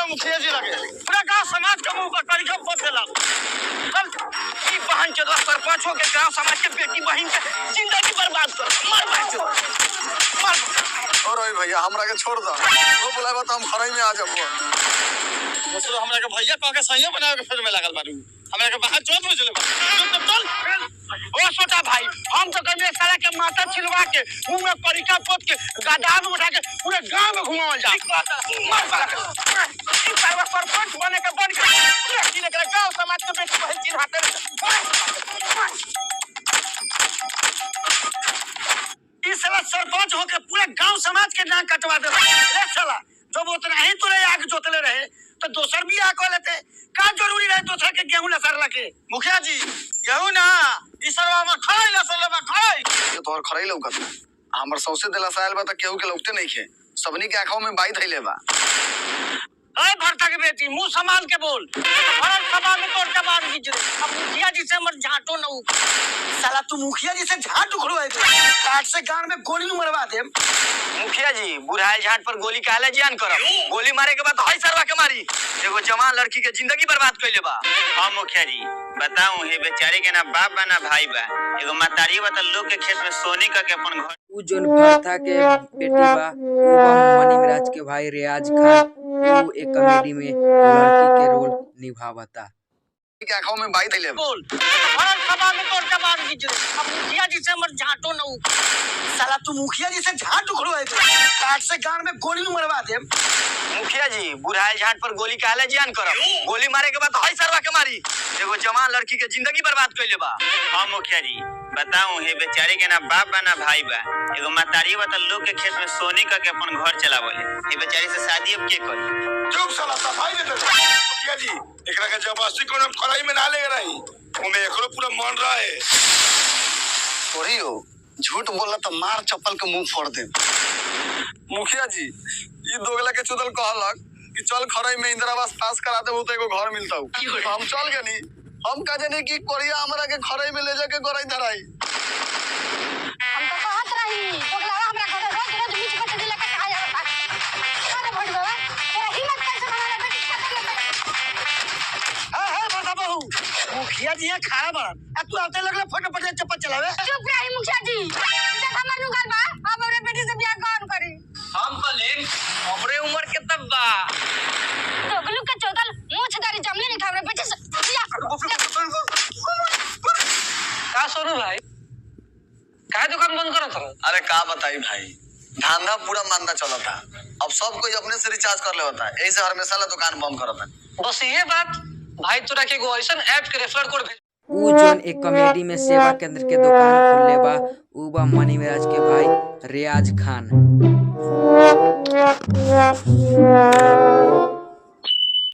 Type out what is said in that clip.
मुखिया जी लगे पूरा गांव समाज का मुंह पर करियो पोत देला। कल ई बहन के द्वारा सरपंच हो के गांव समाज के बेटी बहन के जिंदगी बर्बाद कर मर बैठो मर। और भैया हमरा के छोड़ दा, वो बुलावा तो हम खराई में आ जाबो। मतलब हमरा के भैया कह के सही बनावे के फिर में लागल बारू, हमरा के बाहर चोट में चले बा। चल ओ छोटा भाई, हम तो कभी साला के माथा छिलवा के मुंह में परीक्षा पोत के गधा में उठा के पूरे गांव में घुमावल जा। मर बात ई परवा सरपंच बने के बन के पूरा जिले के गांव समाज के बेटी बहन चिन्ह हाथे ई साला सरपंच होके पूरे गांव समाज के नाक कटवा दे रे साला। जब उतना ही तोरे आग जोतले रहे तो दोसर भी आ को लेते का जरूरी रहे दोसर के गेहूं लसर लगे। मुखिया जी गेहूं ना ई सरवा में खाई लसर में खाई ये तोहर खराई लौकत हमर सौसे दिला साल बा त केहू के लौकते नहीं खे, सबनी के आंखों में बाई धइले बा। अरे भरता के बेटी मुंह संभाल के बोल, भरल सभा में तोड़ जबान गिज रे। अब मुखिया जी से मर झाटो न उ साला, तू मुखिया जी से झाट उखड़वाए दे, काट से गान में गोली मरवा दे। मुखिया जी बुढ़ाई झाट पर गोली काहे जान करब, गोली मारे के बाद हई सरवा के मारी एगो जवान लड़की के जिंदगी बर्बाद कइले बा। हां मुखिया जी बताऊं हे बेचारे के ना बाप बा ना भाई बा, एगो मातारी बा त लोग के खेत में सोनी का के अपन घर उ जोन भरता के बेटी बा उ बा मनीमराज के भाई रियाज खान। उ एक कॉमेडी में लड़की के रोल निभावता। के आंखों में बाई धइले बा। बोल भरल सभा में तोड़ जबान गिज रे। अब मुखिया जी से मर झाटो न उ साला, तू मुखिया जी से झाट उखड़वाए दे, काट से गान में गोली मरवा दे। मुखिया जी बुढ़ाई झाट पर गोली काहे जान करब, गोली मारे के बाद हई सरवा के मारी एगो जवान लड़की के जिंदगी बर्बाद कइले बा। हां मुखिया जी बताऊं हे बेचारे के ना बाप बा ना भाई बा, एगो मातारी बा त लोग के खेत में सोनी का के अपन घर चलावले, ये बेचारी से शादी अब के करी। चुप साला सफाई दे दे। मुखिया जी एकरा के जबरदस्ती कोनो खराई में ना ले रही, ओमे एकरो पूरा मन रहा है। ओरियो झूठ बोला तो मार चप्पल के मुंह फोड़ दे। मुखिया जी ये दोगला के चुदल कहलक कि चल खराई में इंदिरावास पास करा देबो तो एगो घर मिलता। हम चल गनी, हम का जाने की कोरिया हमरा के खराई में ले जाके गोराई धराई। हम तो कहत रही दोगलावा हमरा घर रोज रोज बीच में दिला के आ जाता। अरे भट बाबा तेरा हिम्मत कैसे बनाना बेटी हां बता बहू, मुखिया जी है खड़ा बड़ा आ तू आते लगले फटाफट चप्पल चलावे। चुप रही मुखिया जी, देख हमर नुगल बा, अब हमरे बेटी से ब्याह कौन करी। हम कलेन हमरे उम्र के तब बा दोगलू के चोदल मूछदारी जमले नहीं हमरे बेटी से ब्याह का सोनू भाई काहे दुकान बंद करत रहो? अरे का बताई भाई, धंधा पूरा मांदा चलता। अब सब कोई अपने से रिचार्ज कर लेता है, यही से हमेशा दुकान बंद करता है। बस ये बात भाई तोरा के एगो ऐसन ऐप के रेफर कोड भेज। उ जोन एक कॉमेडी में सेवा केंद्र के दुकान खोलले बा उ बा मनीमराज के भाई रियाज खान।